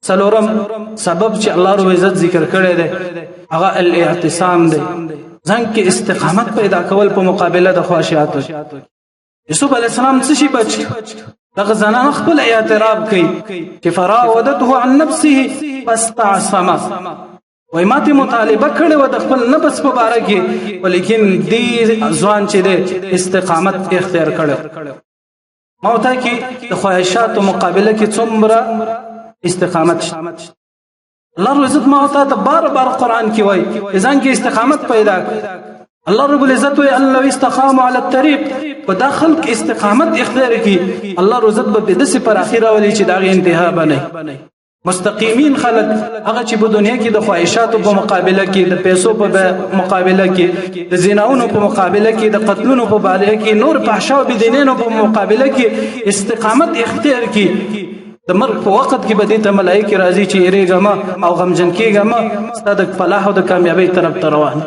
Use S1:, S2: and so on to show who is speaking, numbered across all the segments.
S1: څلورم سبب چې الله رب عزت ذکر کړی دی هغه الاعتصام دی ځان کې استقامت پیدا کول په مقابله د خواهشاتو یوسف علی السلام څه شي بچ دغه زنانه خپل اعتراف کوي چې فراودته عن نفسه فاستعصم وای ماته مطالبه کړې و د خپل نفس په باره کې ولیکن دې ځوان چې د استقامت اختیار کړو ما وته کې د خواهشاتو مقابله کې څومره استقامت الله رب العزت ما وته ته بار بار قران کې وای ځان کې استقامت پیدا الله رب العزت وای الله استقاموا على الطريق وداخل استقامت اختیار کی الله رب العزت به دسه پر اخیره ولي چې دا انتها بنه مستقیمین خلق هغه چې په دنیا کې د خواهشاتو په مقابله کې د پیسو په مقابله کې د زناونو په مقابله کې د قتلونو په مقابله کې نور فحشا او بدینونو په مقابله کې استقامت اختیار کی د مرګ په وخت کې به د ملائکه راځي چې ایرېګما او غمجن کېګما ستاسو د فلاح او د کامیابی طرف ته روان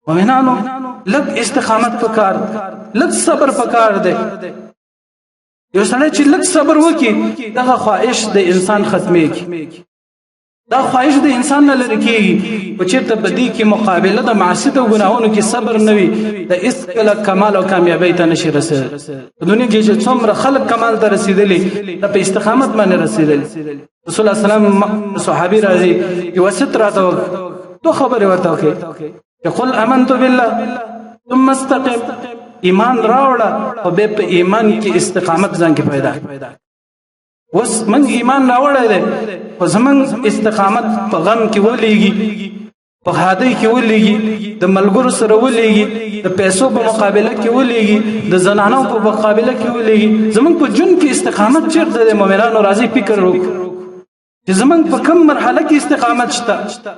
S1: مومنانو لږ استقامت پکار لږ صبر پکار دی یو سړی چې لږ صبر وکړي دغه خواهش د انسان ختمېږي دا خواهش د انسان نه لري کېږي او چېرته په دې کې مقابله د معصیت او ګناهونو کې صبر نه وي د هېڅکله کمال او کامیابۍ ته نشي رسېدلی په دنیا کې چې څومره خلک کمال ته رسېدلي دا په استقامت باندې رسېدلي رسول الله سلام صحابي راځي یوه ست راته دو خبرې ورته وکړې چې قل امنت بالله ثم استقم ایمان راوړه او به په ایمان کې استقامت ځان کې پیدا وس من ایمان راوړل دي او زمون استقامت په غم کې ولېږي په هادي کې ولېږي د ملګرو سره ولېږي د پیسو په مقابله کې ولېږي د زنانو په مقابله کې ولېږي زمون په جون کې استقامت چیرته د مؤمنانو راځي فکر وکړو چې زمون په کوم مرحله کې استقامت شته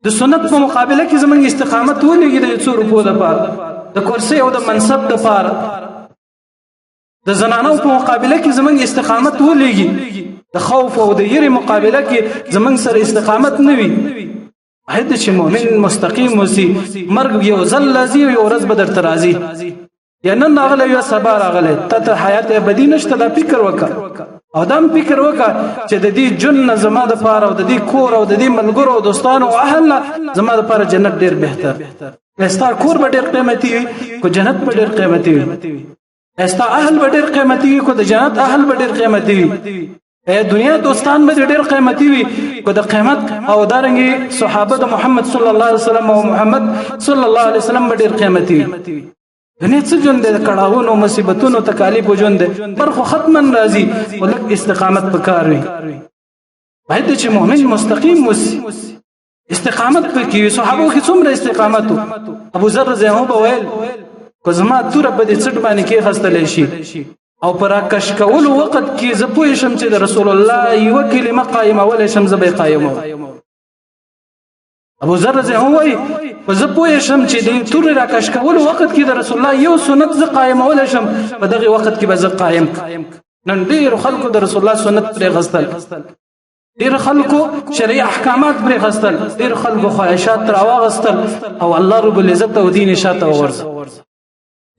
S1: د سنت په مقابله کې زمون استقامت ولېږي د څو روپو لپاره د کرسي او د منصب لپاره د زنانو په مقابله کې زمون استقامت ولېږي د خوف او د یری مقابله کې زمون سره استقامت نه وي هدا چې مؤمن مستقیم وسی مرګ یو ځل لازم یو ورځ بدر ترازی یا نن راغله یا سبا راغله ته حیات ابدی نشته دا فکر وکړه او دا فکر وکړه چې د دې جن زما د پاره او د دې کور او د دې ملګرو او دوستانو او اهل زما د پاره جنت ډیر بهتر استا کور به ډیر قیمتي وي کو جنت به ډیر قیمتي وي استا اهل به ډیر قیمتي وي کو د جنت اهل به ډیر قیمتي وي دنیا دوستان به ډیر قیمتي وي کو د قیمت او دارنګي صحابه د محمد صلی الله علیه وسلم او محمد صلی الله علیه وسلم به ډیر قیمتي وي دنیا څه ژوند د کړهونو مصیبتونو تکالیف ژوند پر خو ختمن راځي ولک استقامت پکار وي باید چې مؤمن مستقیم وسی استقامت پکې صحابه کې څومره استقامت ابو ذر رضی الله عنه وویل کو زما تور په دې څټ باندې کې خستلې شي او پر کش کول وخت کې زه پوه شم چې د رسول الله یو کلمه قائمه ول شم زه به قائمه ابو ذر رضی الله عنه وای زه پوه شم چې د تور را کش کول وخت کې د رسول الله یو سنت زه قائمه ول شم په دغه وخت کې به زه قائم نن ډیر خلکو د رسول الله سنت پرې غستل ډیر خلکو شرعي احکامات پرې غستل ډیر خلکو خواهشات راوغستل او الله رب العزت او دین شاته ورز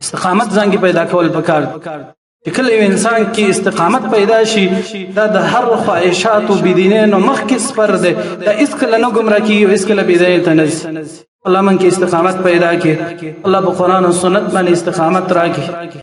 S1: استقامت ځان کې پیدا کول پکار کله یو انسان کې استقامت پیدا شي دا د هر خواهشات او بدینونو مخکې سپر ده دا اس کله نو گمراه کیږي او اس کله بدایت نه الله من کې استقامت پیدا کړي الله په قران او سنت باندې استقامت راکړي